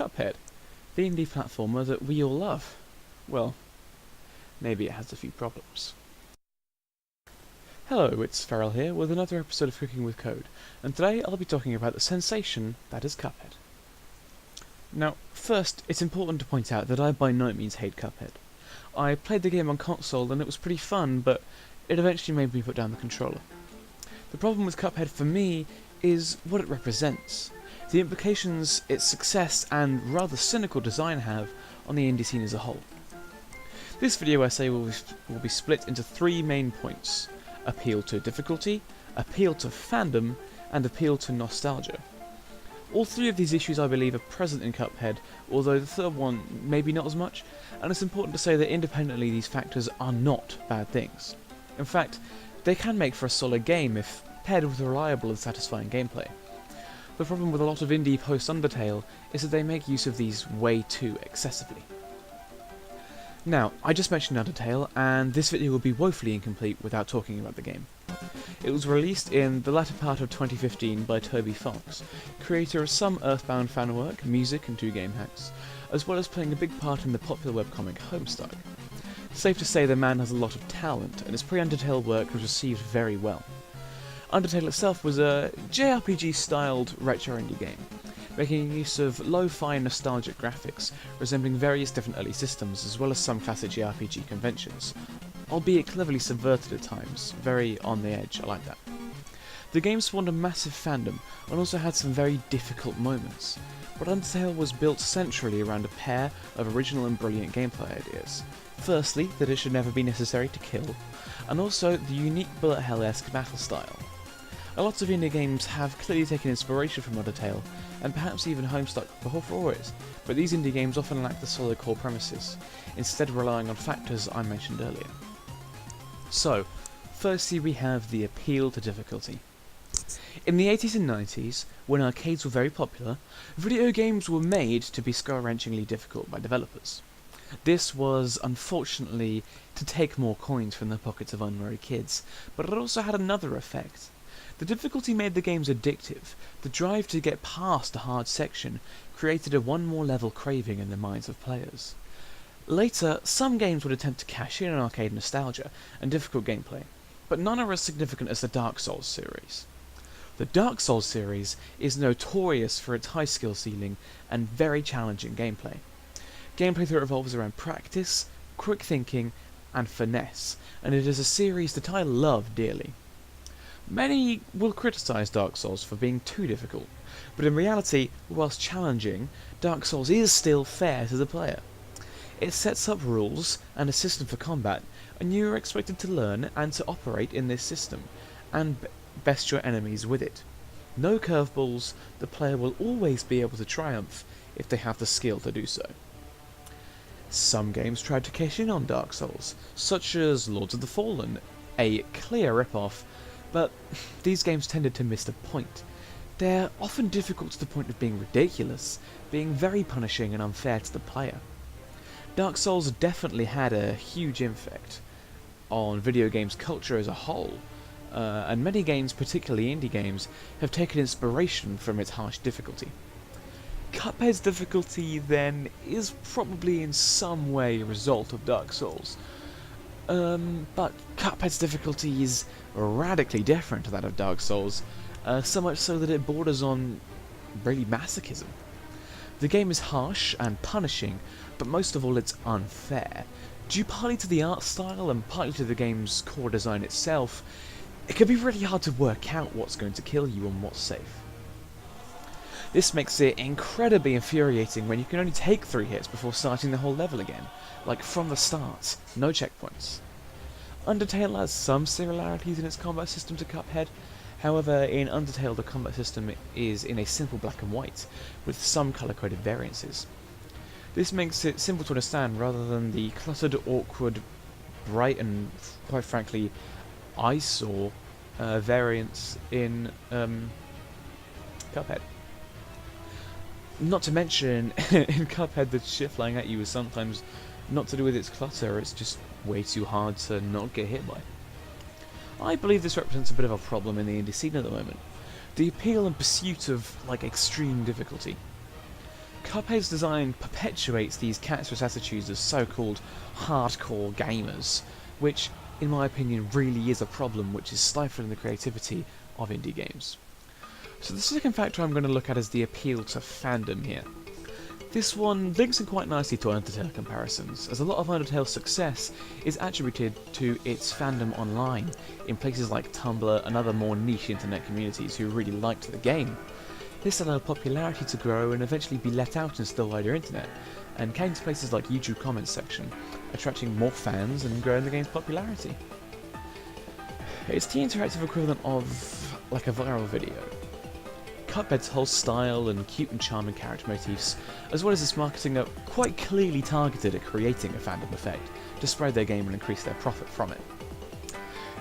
Cuphead, the indie platformer that we all love. Well, maybe it has a few problems. Hello, it's Farrell here with another episode of Cooking with Code, and today I'll be talking about the sensation that is Cuphead. Now, first, it's important to point out that I by no means hate Cuphead. I played the game on console and it was pretty fun, but it eventually made me put down the controller. The problem with Cuphead for me is what it represents, the implications its success and rather cynical design have on the indie scene as a whole. This video essay will be split into three main points: appeal to difficulty, appeal to fandom, and appeal to nostalgia. All three of these issues I believe are present in Cuphead, although the third one maybe not as much, and it's important to say that independently these factors are not bad things. In fact, they can make for a solid game if paired with reliable and satisfying gameplay. The problem with a lot of indie post-Undertale is that they make use of these way too excessively. Now, I just mentioned Undertale, and this video will be woefully incomplete without talking about the game. It was released in the latter part of 2015 by Toby Fox, creator of some Earthbound fan work, music and 2 game hacks, as well as playing a big part in the popular webcomic Homestuck. Safe to say the man has a lot of talent, and his pre-Undertale work was received very well. Undertale itself was a JRPG-styled retro indie game, making use of lo-fi nostalgic graphics, resembling various different early systems, as well as some classic JRPG conventions, albeit cleverly subverted at times, very on the edge. I like that. The game spawned a massive fandom, and also had some very difficult moments, but Undertale was built centrally around a pair of original and brilliant gameplay ideas. Firstly, that it should never be necessary to kill, and also the unique bullet hell-esque battle style. A lot of indie games have clearly taken inspiration from Undertale, and perhaps even Homestuck before it, but these indie games often lack the solid core premises, instead relying on factors I mentioned earlier. So, firstly we have the appeal to difficulty. In the 80s and 90s, when arcades were very popular, video games were made to be skull-wrenchingly difficult by developers. This was, unfortunately, to take more coins from the pockets of unwary kids, but it also had another effect. The difficulty made the games addictive. The drive to get past a hard section created a one more level craving in the minds of players. Later, some games would attempt to cash in on arcade nostalgia and difficult gameplay, but none are as significant as the Dark Souls series. The Dark Souls series is notorious for its high skill ceiling and very challenging gameplay. Gameplay that revolves around practice, quick thinking, and finesse, and it is a series that I love dearly. Many will criticise Dark Souls for being too difficult, but in reality, whilst challenging, Dark Souls is still fair to the player. It sets up rules and a system for combat, and you are expected to learn and to operate in this system, and best your enemies with it. No curveballs, the player will always be able to triumph if they have the skill to do so. Some games tried to cash in on Dark Souls, such as Lords of the Fallen, a clear rip-off, but these games tended to miss the point. They're often difficult to the point of being ridiculous, being very punishing and unfair to the player. Dark Souls definitely had a huge effect on video games culture as a whole, and many games, particularly indie games, have taken inspiration from its harsh difficulty. Cuphead's difficulty, then, is probably in some way a result of Dark Souls. But Cuphead's difficulty is radically different to that of Dark Souls, so much so that it borders on really masochism. The game is harsh and punishing, but most of all it's unfair. Due partly to the art style and partly to the game's core design itself, it can be really hard to work out what's going to kill you and what's safe. This makes it incredibly infuriating when you can only take 3 hits before starting the whole level again, like from the start, no checkpoints. Undertale has some similarities in its combat system to Cuphead. However, in Undertale the combat system is in a simple black and white, with some colour-coded variances. This makes it simple to understand rather than the cluttered, awkward, bright and, quite frankly, eyesore variants in Cuphead. Not to mention, in Cuphead the shit flying at you is sometimes not to do with its clutter, it's just way too hard to not get hit by. I believe this represents a bit of a problem in the indie scene at the moment. The appeal and pursuit of, like, extreme difficulty. Cuphead's design perpetuates these cancerous attitudes of so-called hardcore gamers, which, in my opinion, really is a problem which is stifling the creativity of indie games. So the second factor I'm going to look at is the appeal to fandom here. This one links in quite nicely to Undertale comparisons, as a lot of Undertale's success is attributed to its fandom online, in places like Tumblr and other more niche internet communities who really liked the game. This allowed popularity to grow and eventually be let out into the wider internet, and came to places like YouTube comments section, attracting more fans and growing the game's popularity. It's the interactive equivalent of like a viral video. Cuphead's whole style and cute and charming character motifs, as well as its marketing, are quite clearly targeted at creating a fandom effect to spread their game and increase their profit from it.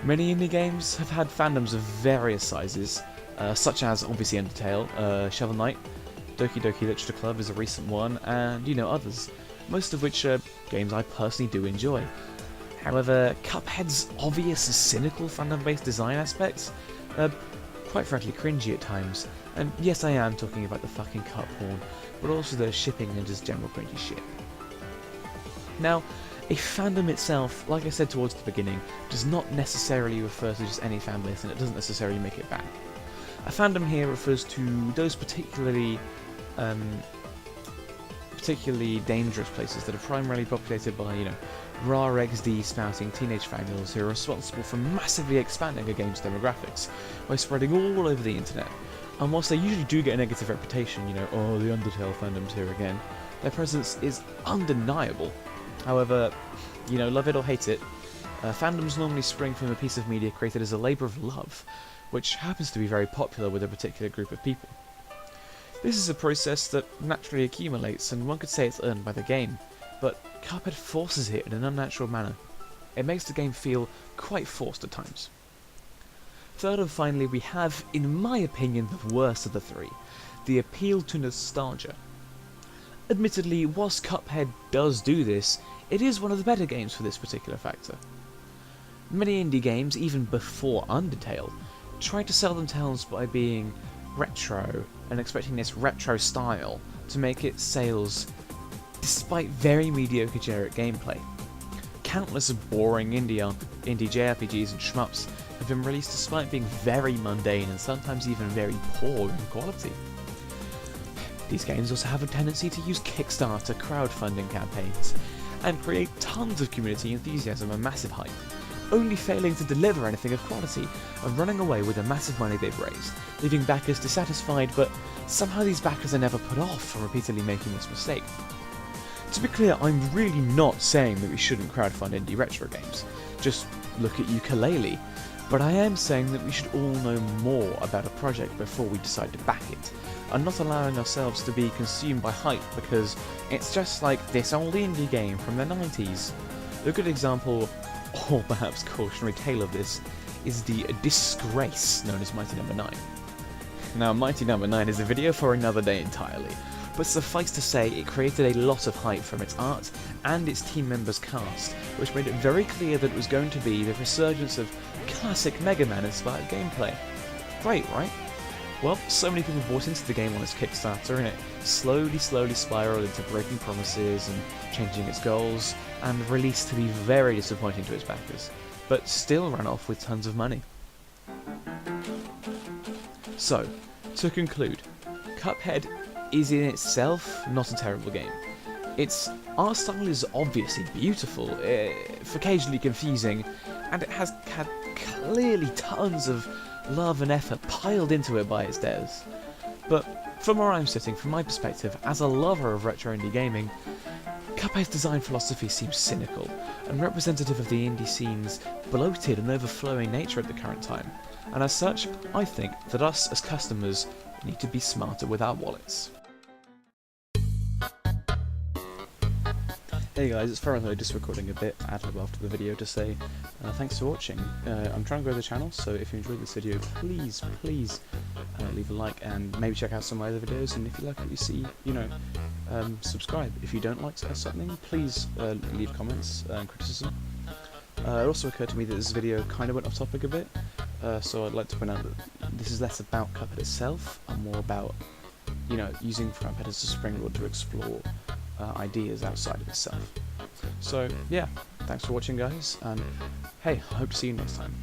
Many indie games have had fandoms of various sizes, such as obviously Undertale, Shovel Knight, Doki Doki Literature Club is a recent one, and others, most of which are games I personally do enjoy. However, Cuphead's obvious cynical fandom-based design aspects are quite frankly cringy at times, and yes, I am talking about the fucking cup horn, but also the shipping and just general cringy shit. Now, a fandom itself, like I said towards the beginning, does not necessarily refer to just any fan base, and it doesn't necessarily make it bad. A fandom here refers to those particularly dangerous places that are primarily populated by, raw XD spouting teenage fangirls who are responsible for massively expanding a game's demographics by spreading all over the internet. And whilst they usually do get a negative reputation, oh, the Undertale fandom's here again, their presence is undeniable. However, love it or hate it, fandoms normally spring from a piece of media created as a labour of love, which happens to be very popular with a particular group of people. This is a process that naturally accumulates, and one could say it's earned by the game, but Cuphead forces it in an unnatural manner. It makes the game feel quite forced at times. Third and finally, we have, in my opinion, the worst of the three, the appeal to nostalgia. Admittedly, whilst Cuphead does do this, it is one of the better games for this particular factor. Many indie games, even before Undertale, tried to sell themselves by being retro and expecting this retro style to make its sales, despite very mediocre generic gameplay. Countless boring indie JRPGs and shmups have been released despite being very mundane and sometimes even very poor in quality. These games also have a tendency to use Kickstarter crowdfunding campaigns and create tons of community enthusiasm and massive hype, only failing to deliver anything of quality and running away with the massive money they've raised, leaving backers dissatisfied, but somehow these backers are never put off from repeatedly making this mistake. To be clear, I'm really not saying that we shouldn't crowdfund indie retro games, just look at Ukulele, but I am saying that we should all know more about a project before we decide to back it, and not allowing ourselves to be consumed by hype because it's just like this old indie game from the 90s. A good example, or perhaps cautionary tale of this, is the disgrace known as Mighty No. 9. Now, Mighty No. 9 is a video for another day entirely, but suffice to say it created a lot of hype from its art and its team members' cast, which made it very clear that it was going to be the resurgence of classic Mega Man inspired gameplay. Great, right? Well, so many people bought into the game on its Kickstarter, and it slowly spiraled into breaking promises and changing its goals, and released to be very disappointing to its backers, but still ran off with tons of money. So, to conclude, Cuphead is in itself not a terrible game. Its art style is obviously beautiful, if occasionally confusing, and it has had clearly tons of love and effort piled into it by its devs. But from where I'm sitting, from my perspective, as a lover of retro indie gaming, Cuphead's design philosophy seems cynical, and representative of the indie scene's bloated and overflowing nature at the current time, and as such, I think that us as customers need to be smarter with our wallets. Hey guys, it's Farrell, just recording a bit ad-lib after the video to say thanks for watching. I'm trying to grow the channel, so if you enjoyed this video, please leave a like and maybe check out some of my other videos, and if you like what you see, subscribe. If you don't like something, please leave comments and criticism. It also occurred to me that this video kind of went off topic a bit, so I'd like to point out that this is less about Cuphead itself and more about using Cuphead as a springboard to explore ideas outside of itself. So yeah, thanks for watching, guys, and hey, I hope to see you next time.